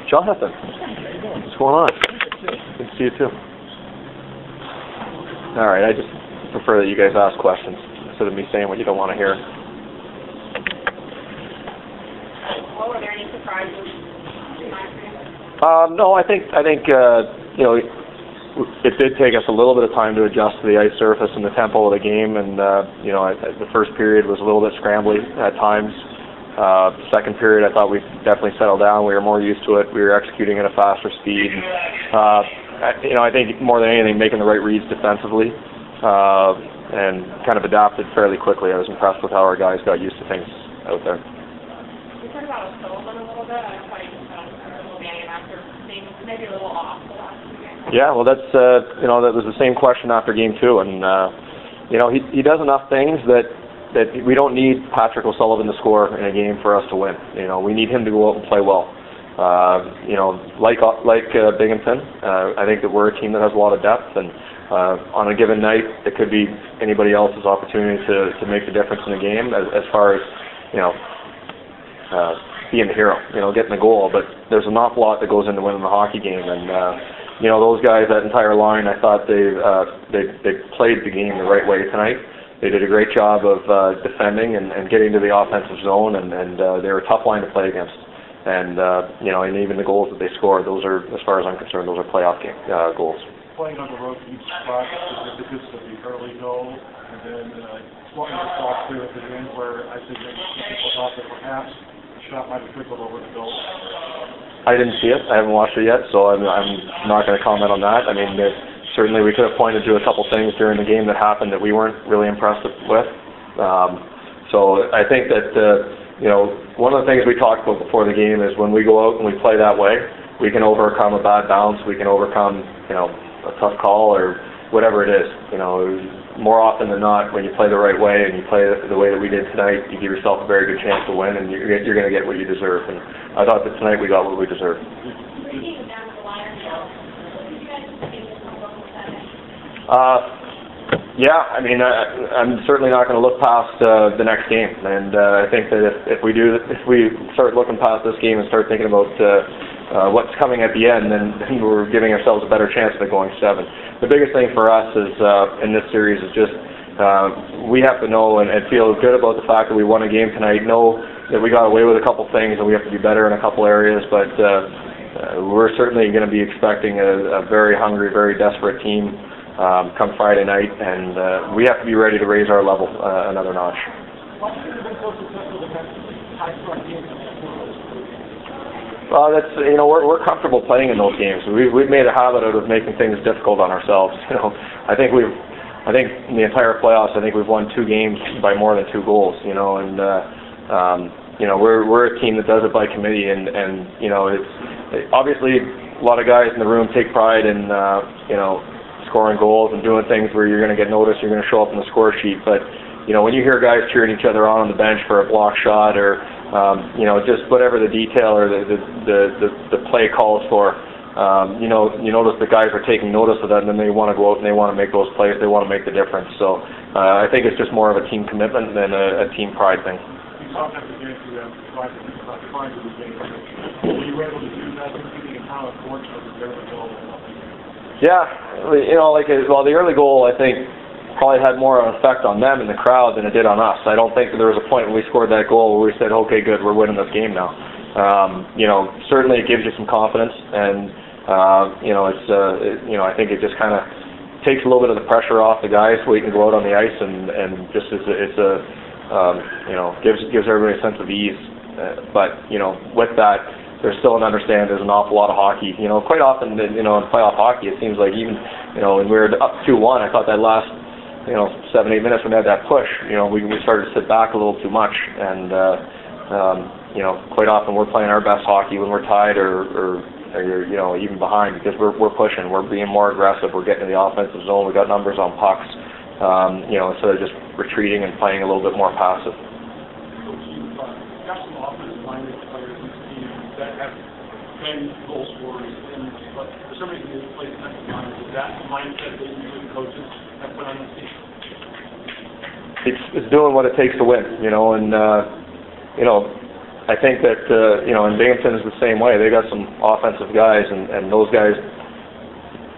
Jonathan, what's going on? Good to see you too. All right, I just prefer that you guys ask questions instead of me saying what you don't want to hear. Well, were there any surprises? No, I think you know, it did take us a little bit of time to adjust to the ice surface and the tempo of the game, and you know, the first period was a little bit scrambly at times. Second period, I thought we definitely settled down. We were more used to it. We were executing at a faster speed. You know, I think more than anything, making the right reads defensively, and kind of adapted fairly quickly. I was impressed with how our guys got used to things out there. We talked about Sullivan a little bit. I thought you just had a little game after being maybe a little off the last few games. Yeah, well, that's you know, that was the same question after game 2, and you know, he does enough things that we don't need Patrick O'Sullivan to score in a game for us to win. You know, we need him to go out and play well. You know, like Binghamton, I think that we're a team that has a lot of depth, and on a given night, it could be anybody else's opportunity to make the difference in the game as far as, you know, being the hero, you know, getting the goal. But there's an awful lot that goes into winning the hockey game, and you know, those guys, that entire line, I thought they played the game the right way tonight. They did a great job of defending and getting to the offensive zone, and they're a tough line to play against. And you know, and even the goals that they scored, those are, as far as I'm concerned, those are playoff goals. Playing on the road each spot, the significance of the early goal, and then wanting to walk through at the end where I think that people thought that perhaps the shot might have trickled over the goal. I didn't see it. I haven't watched it yet, so I'm not going to comment on that. I mean, certainly we could have pointed to a couple things during the game that happened that we weren't really impressed with. So I think that you know, one of the things we talked about before the game is when we go out and we play that way, we can overcome a bad bounce, we can overcome, you know, a tough call or whatever it is. You know, more often than not, when you play the right way and you play the way that we did tonight, you give yourself a very good chance to win, and you're going to get what you deserve. And I thought that tonight we got what we deserved. Yeah, I mean, I'm certainly not going to look past the next game, and I think that if we start looking past this game and start thinking about what's coming at the end, then we're giving ourselves a better chance of going 7. The biggest thing for us is in this series is just we have to know and feel good about the fact that we won a game tonight. Know that we got away with a couple things and we have to be better in a couple areas, but we're certainly going to be expecting a very hungry, very desperate team come Friday night, and we have to be ready to raise our level another notch. Well, that's, you know, we're comfortable playing in those games. We've made a habit out of making things difficult on ourselves. You know, I think in the entire playoffs, I think we've won 2 games by more than 2 goals. You know, and you know, we're a team that does it by committee, and you know, it's obviously a lot of guys in the room take pride in you know, scoring goals and doing things where you're going to get noticed, you're going to show up in the score sheet. But you know, when you hear guys cheering each other on the bench for a block shot, or you know, just whatever the detail or the play calls for, you know, you notice the guys are taking notice of that, and then they want to go out and they want to make those plays. They want to make the difference. So I think it's just more of a team commitment than a team pride thing. You talked after the game to them, defined the game. Were you able to do that? And how important was the early goal? Yeah, you know, like, well, the early goal, I think, probably had more of an effect on them and the crowd than it did on us. I don't think that there was a point when we scored that goal where we said, okay, good, we're winning this game now. You know, certainly it gives you some confidence, and you know, it's you know, I think it just kind of takes a little bit of the pressure off the guys waiting to go out on the ice, and just it's a you know, gives everybody a sense of ease. But you know, with that, there's still an understanding there's an awful lot of hockey. You know, quite often, you know, in playoff hockey, it seems like even, you know, when we were up 2-1, I thought that last, you know, 7-8 minutes when we had that push, you know, we started to sit back a little too much, and you know, quite often we're playing our best hockey when we're tied or you know, even behind, because we're pushing, we're being more aggressive, we're getting to the offensive zone, we got numbers on pucks, you know, instead of just retreating and playing a little bit more passive. That have been goal scorers, and but for some reason they play defensive line. Is that the mindset that you and coaches have put on the team? It's doing what it takes to win, you know, and you know, I think that, and Binghamton is the same way. They got some offensive guys, and those guys,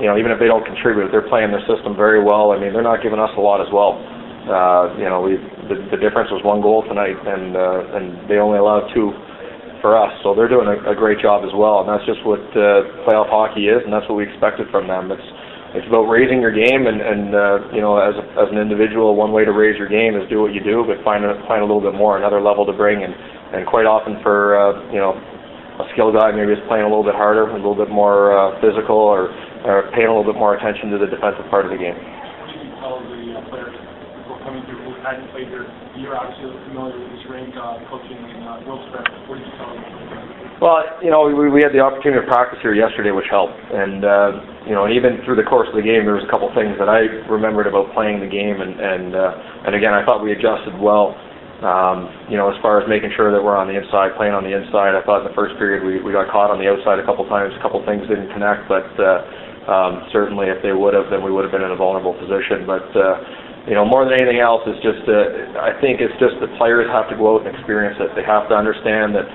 even if they don't contribute, they're playing their system very well. I mean, they're not giving us a lot as well. The difference was 1 goal tonight, and they only allowed 2 for us. So they're doing a great job as well, and that's just what playoff hockey is, and that's what we expected from them. It's about raising your game, and as an individual, one way to raise your game is do what you do, but find a little bit more, another level to bring, and quite often for a skill guy maybe is playing a little bit harder, a little bit more physical, or paying a little bit more attention to the defensive part of the game. What do you tell the players who are coming through who hadn't played here? You're obviously familiar with this rink, coaching in Wilkes-Barre. What do you tell them? Well, we had the opportunity to practice here yesterday, which helped. And, even through the course of the game, there was a couple things that I remembered about playing the game. And again, I thought we adjusted well, as far as making sure that we're on the inside, playing on the inside. I thought in the first period we got caught on the outside a couple times. A couple things didn't connect, but certainly if they would have, then we would have been in a vulnerable position. But, more than anything else, it's just, I think it's just the players have to go out and experience it. They have to understand that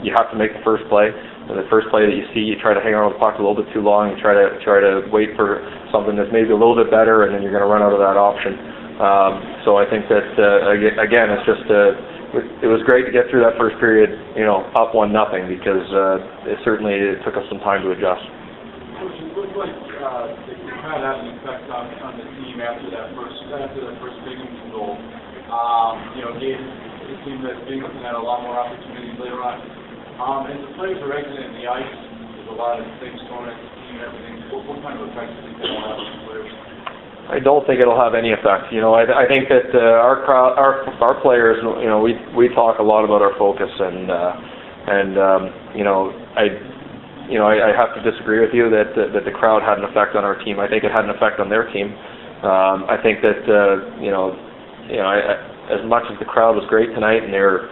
you have to make the first play. And the first play that you see, you try to hang on with the puck a little bit too long. You try to wait for something that's maybe a little bit better, and then you're going to run out of that option. So I think that again, it's just it was great to get through that first period, up 1-0, because it took us some time to adjust. Coach, it looked like it kind of had an effect on the team after that first Binghamton goal. It seemed that Binghamton had a lot more opportunities later on. And the players are exiting the ice. There's a lot of things going at the team and everything. What kind of effect do you think that will have on the players? I don't think it'll have any effect. I think that our players, we talk a lot about our focus, and I have to disagree with you that the crowd had an effect on our team. I think it had an effect on their team. I think that as much as the crowd was great tonight, and they were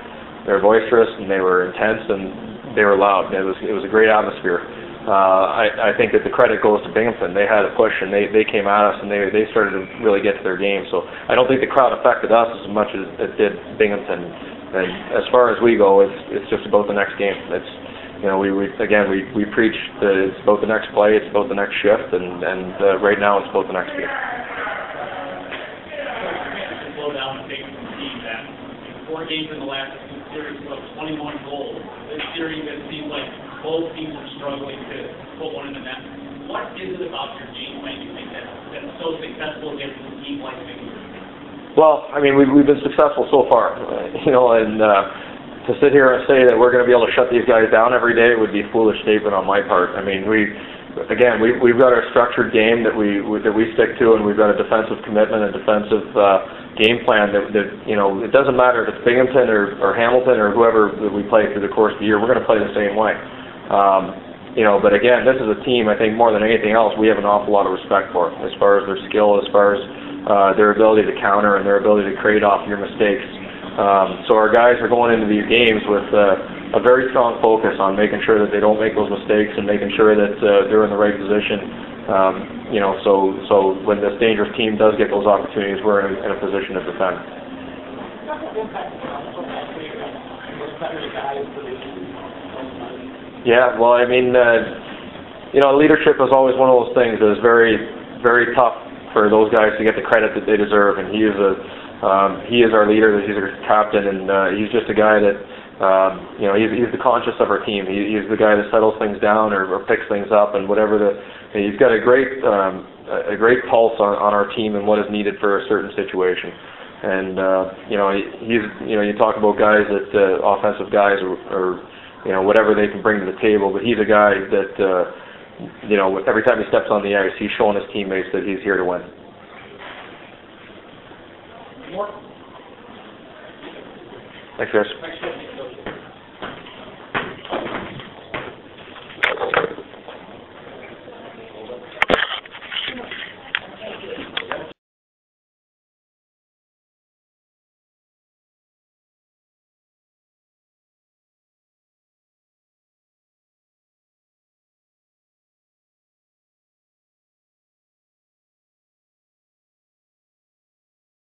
boisterous, and they were intense, and they were loud. It was a great atmosphere. I think that the credit goes to Binghamton. They had a push, and they came at us, and they started to really get to their game. So I don't think the crowd affected us as much as it did Binghamton. And as far as we go, it's just about the next game. We preach that it's about the next play, it's about the next shift, and right now it's about the next game. Slow down and take the team that 4 games in the last 2 series, put 21 goals. This series, it seems like both teams are struggling to put one in the net. What is it about your game plan you think that's so successful against a team like Binghamton? Well, I mean, we've been successful so far, and to sit here and say that we're going to be able to shut these guys down every day would be a foolish statement on my part. I mean, we've got our structured game that we stick to, and we've got a defensive commitment and defensive game plan that it doesn't matter if it's Binghamton or Hamilton or whoever that we play through the course of the year, we're going to play the same way. But again, this is a team, I think more than anything else, we have an awful lot of respect for, as far as their skill, as far as their ability to counter and their ability to create off your mistakes. So our guys are going into these games with a very strong focus on making sure that they don't make those mistakes and making sure that they're in the right position. So when this dangerous team does get those opportunities, we're in a position to defend. Yeah, well, I mean, leadership is always one of those things that is very, very tough for those guys to get the credit that they deserve, and he is our leader, he's our captain, and he's just a guy that, he's the conscience of our team. He's the guy that settles things down or picks things up, and he's got a great pulse on our team and what is needed for a certain situation. And you talk about guys that offensive guys or whatever they can bring to the table, but he's a guy that every time he steps on the ice, he's showing his teammates that he's here to win. Thanks, guys.